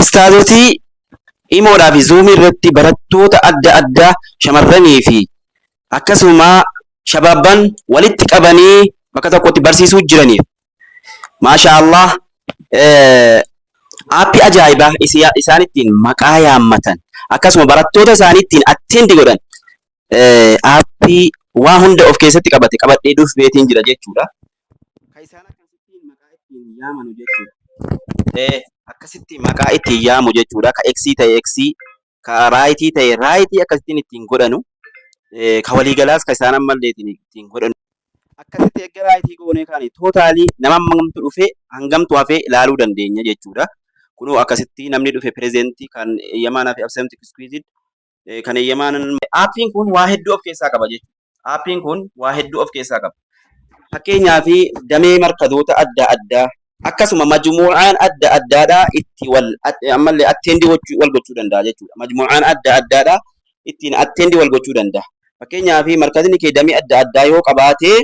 ustaazotii imoodhaa fi zuumii irratti barattoota adda addaa shamarranii fi akkasuma shababban walitti qabanii bakka tokkotti barsiisuu jiraniif maashaallah aappii ajaa'ibaa isaan ittiin maqaa yaammatan akkasuma barattoota isaanii ittiin attendi godhan aappii waa hunda of keessatti qabadhee dhuuf beetiin jira jechuudha. Kan isaan akkasittiin maqaa ittiin yaamanu jechuudha. Akkasitti maqaa ittiin yaamu jechuudha. Ka X ta'e X, ka raayitii ta'e raayitii akkasittiin ittiin godhanu. Ka waliigalaas ka isaan ammallee ittiin godhanu. Akkasitti eegga raayitii goonee kaanii tootaalii nama hangamtu dhufee hangamtu hafee ilaaluu dandeenya jechuudha. Kunoo akkasitti namni dhufe pireezentii kan eeyyamaanaa fi absent excluded kan eeyyamaan aappiin kun waa hedduu of keessaa qaba jechuudha. Aappiin kun waa hedduu of keessaa qaba. Fakkeenyaaf damee markadoota adda addaa akkasuma majmuu'aan adda addaadhaa itti ammallee atteendi wal gochuu danda'a jechuudha. Majmuu'aan adda addaadhaa ittiin atteendi wal gochuu danda'a. Fakkeenyaaf markadni kee damee adda addaa yoo qabaatee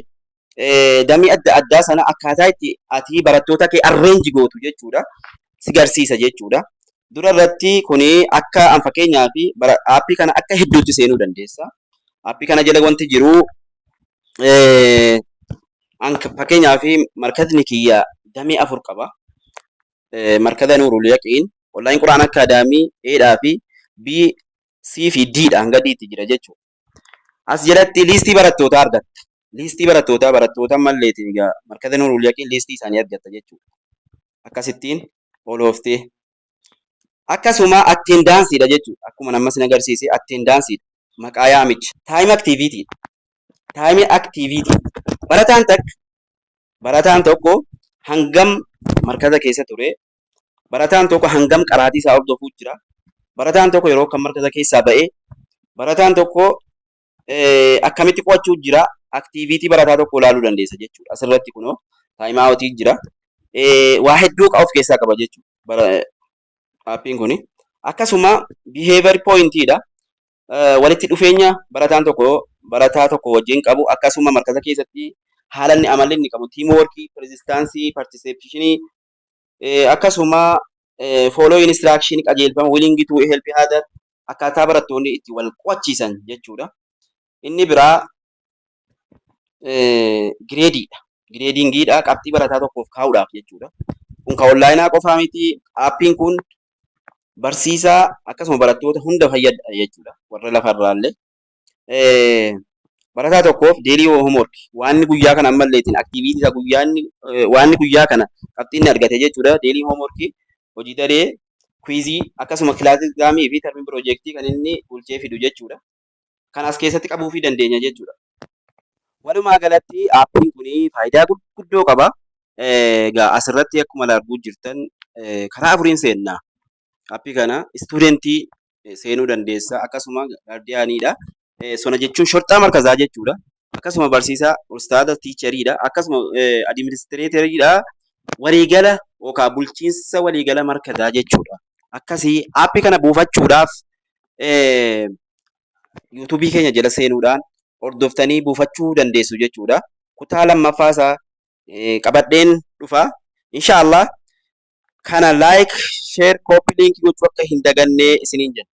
damee adda addaa sana akkaataa itti ati barattoota kee arreenji gootu jechuudha. Si garsiisa jechuudha. Dura irratti kuni akka fakkeenyaaf aappii kana akka hedduutti seenuu dandeessa. Aappii kana jala wanti jiru fakkeenyaaf markadni kiyya damee 4 qaba. Markada Nuurul Yaqiin, Online Quraan Akaadaamii Eedhaa fi B, C fi D dha hanga D'tti jira jechuudha. As jalatti liistii barattootaa argatta. Liistii barattoota malleetiin egaa markada Nuurul Yaqiin liistii isaanii argatta jechuudha. Akkasittiin olooftee. Akkasuma attendaansiidha jechuudha. Akkuma namni sin agarsiise attendaansiidha. Maqaa yaamicha. Time activity. Time activity. Barataan tokko hangam markada keessa ture. Barataan tokko hangam qaraatii isaa hordofuu jira. Barataan tokko yeroo kan markada keessaa ba'ee. Barataan tokko akkamitti qo'achuu jira. Activity barataa tokko ilaaluu dandeessa jechuudha. Asirratti kunoo time out jira. Waa hedduu of keessaa qaba jechuudha. Aappiin kuni. Akkasuma behavior pointidha. Walitti dhufeenya barataa tokko wajjin qabu akkasuma markada keessatti haala inni amalli inni qabu teamwork, persistence, participation akkasuma follow instruction qajeelfama willing to help other akkaataa barattoonni itti wal qo'achiisan jechuudha. Inni biraa gireediidha. Gireedingiidha qabxii barataa tokkoof kaa'uudhaaf jechuudha. Kun kan onlaayinaa qofaa miti. Aappiin kun barsiisaa akkasuma barattoota hunda fayyada jechuudha. Warra lafarraallee. Barataa tokkoof daily homework waan guyyaa kana ammalleetiin activity isa waan guyyaa kana qabxiin argate jechuudha. Daily homework hojii daree quiizii akkasuma kilaasii fi term projectii kan inni bulchee fidu jechuudha. Kan as keessatti qabuu fi dandeenya jechuudha. Walumaa galatti aappiin kun faayidaa guddoo qaba. Egaa asirratti akkuma arguu jirtan karaa afuriin seenna. Aappii kana istuudentii seenuu dandeessa akkasuma gaardiyaaniidha. Sona jechuun shorxaa markazaa jechuudha. Akkasuma barsiisaa ustaada tiichariidha. Akkasuma adiministireeteriidha. Waliigala yookaan bulchiinsa waliigala markazaa jechuudha. Akkasii aappii kana buufachuudhaaf yuutuubii keenya jala seenuudhaan hordoftanii buufachuu dandeessu jechuudha. Kutaa lammaffaasaa qabadheen dhufa. Inshaallah kana like, share, copy link gochuu akka hin dagannee isiniin jenna.